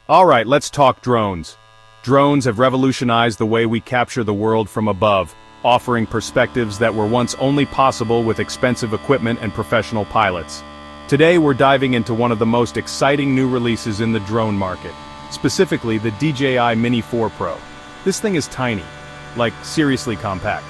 Alright, let's talk drones. Drones have revolutionized the way we capture the world from above, offering perspectives that were once only possible with expensive equipment and professional pilots. Today we're diving into one of the most exciting new releases in the drone market, specifically the DJI Mini 4 Pro. This thing is tiny, like seriously compact.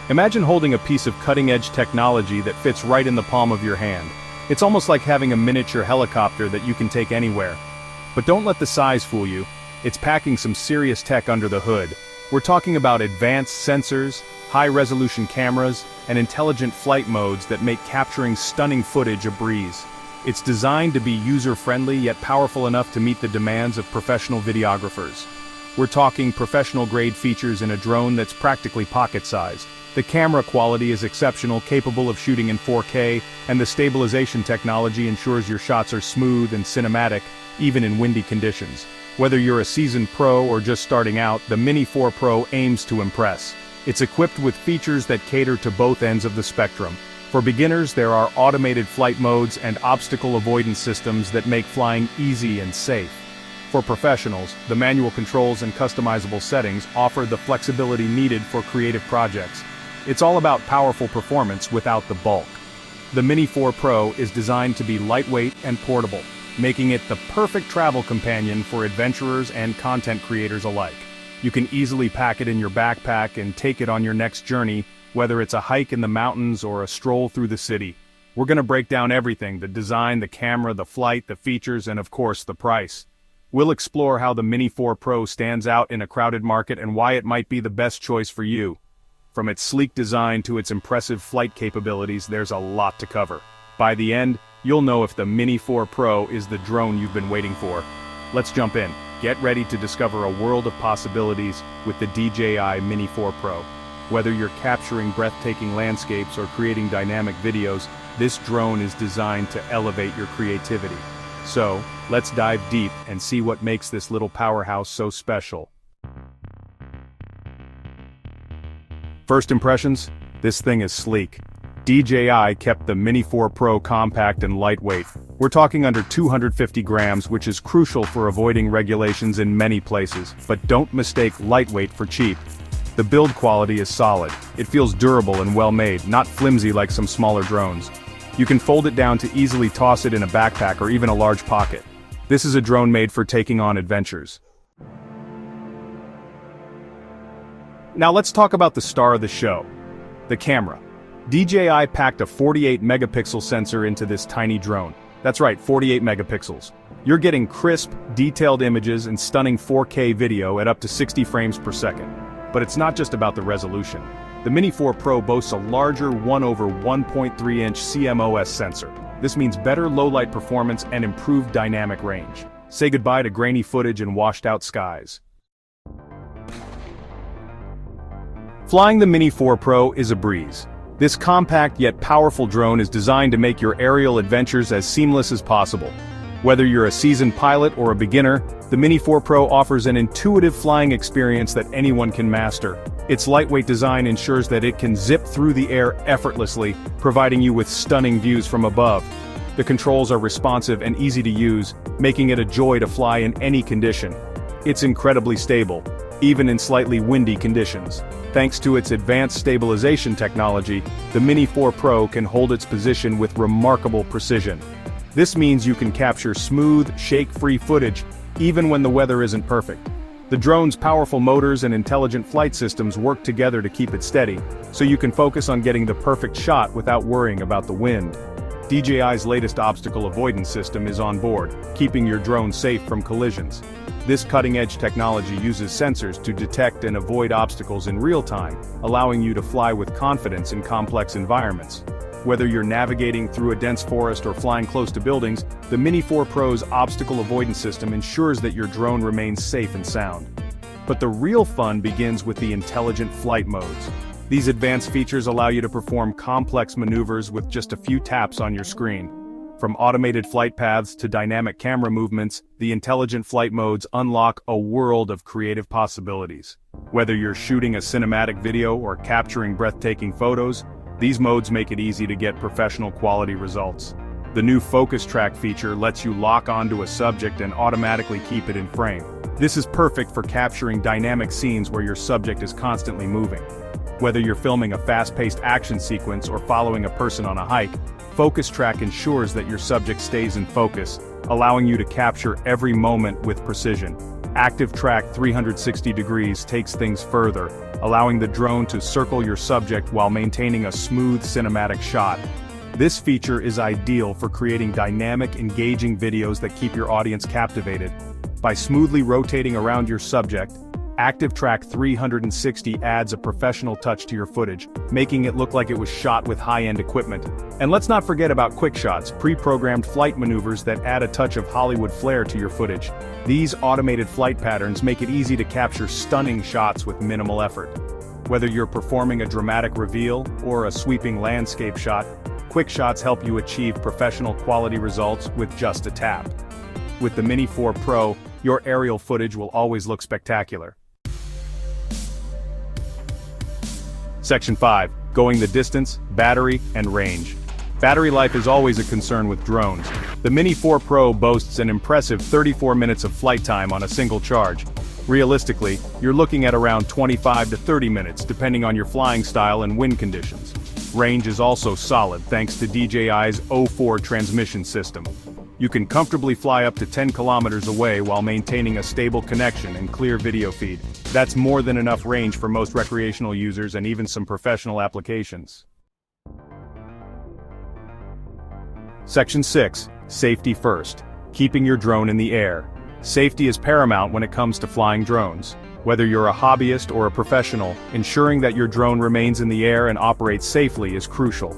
Imagine holding a piece of cutting-edge technology that fits right in the palm of your hand. It's almost like having a miniature helicopter that you can take anywhere. But don't let the size fool you. It's packing some serious tech under the hood. We're talking about advanced sensors, high-resolution cameras, and intelligent flight modes that make capturing stunning footage a breeze. It's designed to be user-friendly yet powerful enough to meet the demands of professional videographers. We're talking professional-grade features in a drone that's practically pocket-sized. The camera quality is exceptional, capable of shooting in 4K, and the stabilization technology ensures your shots are smooth and cinematic, even in windy conditions. Whether you're a seasoned pro or just starting out, the Mini 4 Pro aims to impress. It's equipped with features that cater to both ends of the spectrum. For beginners, there are automated flight modes and obstacle avoidance systems that make flying easy and safe. For professionals, the manual controls and customizable settings offer the flexibility needed for creative projects. It's all about powerful performance without the bulk. The Mini 4 Pro is designed to be lightweight and portable, making it the perfect travel companion for adventurers and content creators alike. You can easily pack it in your backpack and take it on your next journey, whether it's a hike in the mountains or a stroll through the city. We're gonna break down everything: the design, the camera, the flight, the features, and of course the price. We'll explore how the Mini 4 Pro stands out in a crowded market and why it might be the best choice for you. From its sleek design to its impressive flight capabilities, there's a lot to cover. By the end, you'll know if the Mini 4 Pro is the drone you've been waiting for. Let's jump in. Get ready to discover a world of possibilities with the DJI Mini 4 Pro. Whether you're capturing breathtaking landscapes or creating dynamic videos, this drone is designed to elevate your creativity. So, let's dive deep and see what makes this little powerhouse so special. First impressions? This thing is sleek. DJI kept the Mini 4 Pro compact and lightweight. We're talking under 250 grams, which is crucial for avoiding regulations in many places. But don't mistake lightweight for cheap. The build quality is solid. It feels durable and well-made, not flimsy like some smaller drones. You can fold it down to easily toss it in a backpack or even a large pocket. This is a drone made for taking on adventures. Now let's talk about the star of the show, the camera. DJI packed a 48 megapixel sensor into this tiny drone. That's right, 48 megapixels. You're getting crisp, detailed images and stunning 4K video at up to 60 frames per second. But it's not just about the resolution. The Mini 4 Pro boasts a larger 1/1.3-inch CMOS sensor. This means better low-light performance and improved dynamic range. Say goodbye to grainy footage and washed-out skies. Flying the Mini 4 Pro is a breeze. This compact yet powerful drone is designed to make your aerial adventures as seamless as possible. Whether you're a seasoned pilot or a beginner, the Mini 4 Pro offers an intuitive flying experience that anyone can master. Its lightweight design ensures that it can zip through the air effortlessly, providing you with stunning views from above. The controls are responsive and easy to use, making it a joy to fly in any condition. It's incredibly stable, even in slightly windy conditions. Thanks to its advanced stabilization technology, the Mini 4 Pro can hold its position with remarkable precision. This means you can capture smooth, shake-free footage, even when the weather isn't perfect. The drone's powerful motors and intelligent flight systems work together to keep it steady, so you can focus on getting the perfect shot without worrying about the wind. DJI's latest obstacle avoidance system is on board, keeping your drone safe from collisions. This cutting-edge technology uses sensors to detect and avoid obstacles in real time, allowing you to fly with confidence in complex environments. Whether you're navigating through a dense forest or flying close to buildings, the Mini 4 Pro's obstacle avoidance system ensures that your drone remains safe and sound. But the real fun begins with the intelligent flight modes. These advanced features allow you to perform complex maneuvers with just a few taps on your screen. From automated flight paths to dynamic camera movements, the intelligent flight modes unlock a world of creative possibilities. Whether you're shooting a cinematic video or capturing breathtaking photos, these modes make it easy to get professional quality results. The new Focus Track feature lets you lock onto a subject and automatically keep it in frame. This is perfect for capturing dynamic scenes where your subject is constantly moving. Whether you're filming a fast-paced action sequence or following a person on a hike, Focus Track ensures that your subject stays in focus, allowing you to capture every moment with precision. Active Track 360 degrees takes things further, allowing the drone to circle your subject while maintaining a smooth cinematic shot. This feature is ideal for creating dynamic, engaging videos that keep your audience captivated. By smoothly rotating around your subject, Active Track 360 adds a professional touch to your footage, making it look like it was shot with high-end equipment. And let's not forget about quick shots, pre-programmed flight maneuvers that add a touch of Hollywood flair to your footage. These automated flight patterns make it easy to capture stunning shots with minimal effort. Whether you're performing a dramatic reveal or a sweeping landscape shot, quick shots help you achieve professional quality results with just a tap. With the Mini 4 Pro, your aerial footage will always look spectacular. Section 5. Going the distance, battery, and range. Battery life is always a concern with drones. The Mini 4 Pro boasts an impressive 34 minutes of flight time on a single charge. Realistically, you're looking at around 25 to 30 minutes depending on your flying style and wind conditions. Range is also solid thanks to DJI's O4 transmission system. You can comfortably fly up to 10 kilometers away while maintaining a stable connection and clear video feed. That's more than enough range for most recreational users and even some professional applications. Section 6. Safety first. Keeping your drone in the air. Safety is paramount when it comes to flying drones. Whether you're a hobbyist or a professional, ensuring that your drone remains in the air and operates safely is crucial.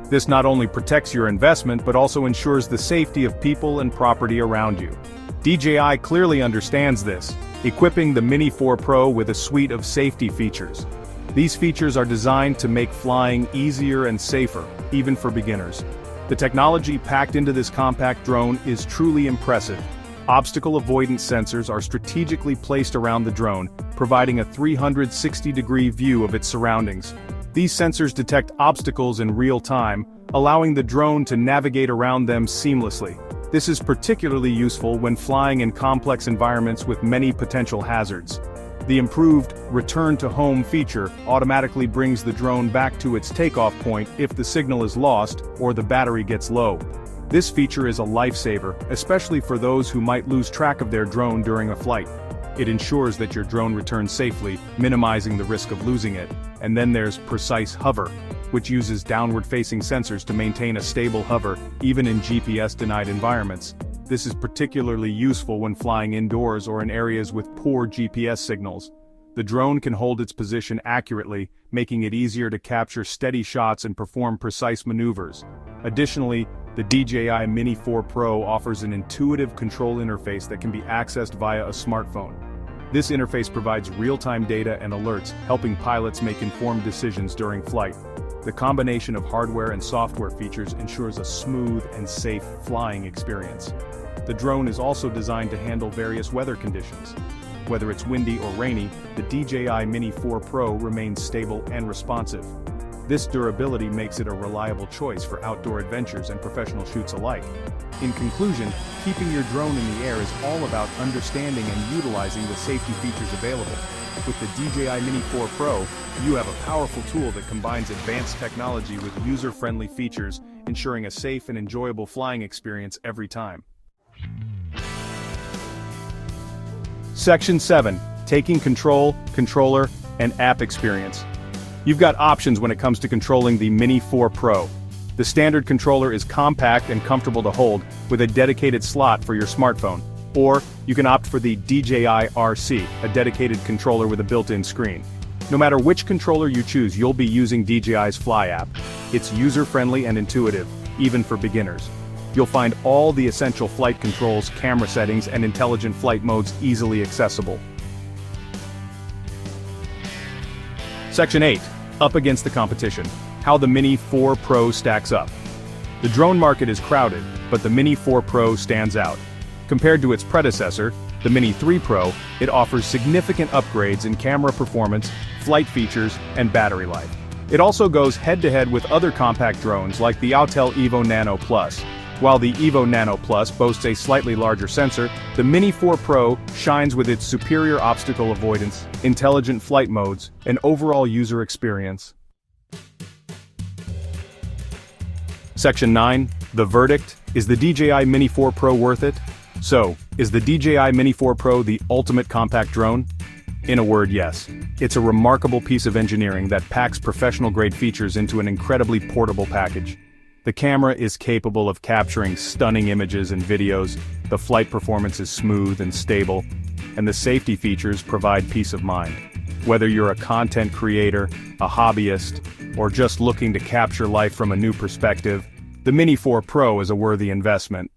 This not only protects your investment but also ensures the safety of people and property around you. DJI clearly understands this, equipping the Mini 4 Pro with a suite of safety features. These features are designed to make flying easier and safer, even for beginners. The technology packed into this compact drone is truly impressive. Obstacle avoidance sensors are strategically placed around the drone, providing a 360-degree view of its surroundings. These sensors detect obstacles in real time, allowing the drone to navigate around them seamlessly. This is particularly useful when flying in complex environments with many potential hazards. The improved Return to Home feature automatically brings the drone back to its takeoff point if the signal is lost or the battery gets low. This feature is a lifesaver, especially for those who might lose track of their drone during a flight. It ensures that your drone returns safely, minimizing the risk of losing it. And then there's Precise Hover, which uses downward-facing sensors to maintain a stable hover, even in GPS-denied environments. This is particularly useful when flying indoors or in areas with poor GPS signals. The drone can hold its position accurately, making it easier to capture steady shots and perform precise maneuvers. Additionally, the DJI Mini 4 Pro offers an intuitive control interface that can be accessed via a smartphone. This interface provides real-time data and alerts, helping pilots make informed decisions during flight. The combination of hardware and software features ensures a smooth and safe flying experience. The drone is also designed to handle various weather conditions. Whether it's windy or rainy, the DJI Mini 4 Pro remains stable and responsive. This durability makes it a reliable choice for outdoor adventures and professional shoots alike. In conclusion, keeping your drone in the air is all about understanding and utilizing the safety features available. With the DJI Mini 4 Pro, you have a powerful tool that combines advanced technology with user-friendly features, ensuring a safe and enjoyable flying experience every time. Section 7. Taking control, controller, and app experience. You've got options when it comes to controlling the Mini 4 Pro. The standard controller is compact and comfortable to hold, with a dedicated slot for your smartphone. Or, you can opt for the DJI RC, a dedicated controller with a built-in screen. No matter which controller you choose, you'll be using DJI's Fly app. It's user-friendly and intuitive, even for beginners. You'll find all the essential flight controls, camera settings, and intelligent flight modes easily accessible. Section 8. Up against the competition. How the Mini 4 Pro stacks up. The drone market is crowded, but the Mini 4 Pro stands out. Compared to its predecessor, the Mini 3 Pro, it offers significant upgrades in camera performance, flight features, and battery life. It also goes head-to-head with other compact drones like the Autel Evo Nano Plus. While the Evo Nano Plus boasts a slightly larger sensor, the Mini 4 Pro shines with its superior obstacle avoidance, intelligent flight modes, and overall user experience. Section 9. The verdict: is the DJI Mini 4 Pro worth it? So, is the DJI Mini 4 Pro the ultimate compact drone? In a word, yes. It's a remarkable piece of engineering that packs professional-grade features into an incredibly portable package. The camera is capable of capturing stunning images and videos, the flight performance is smooth and stable, and the safety features provide peace of mind. Whether you're a content creator, a hobbyist, or just looking to capture life from a new perspective, the Mini 4 Pro is a worthy investment.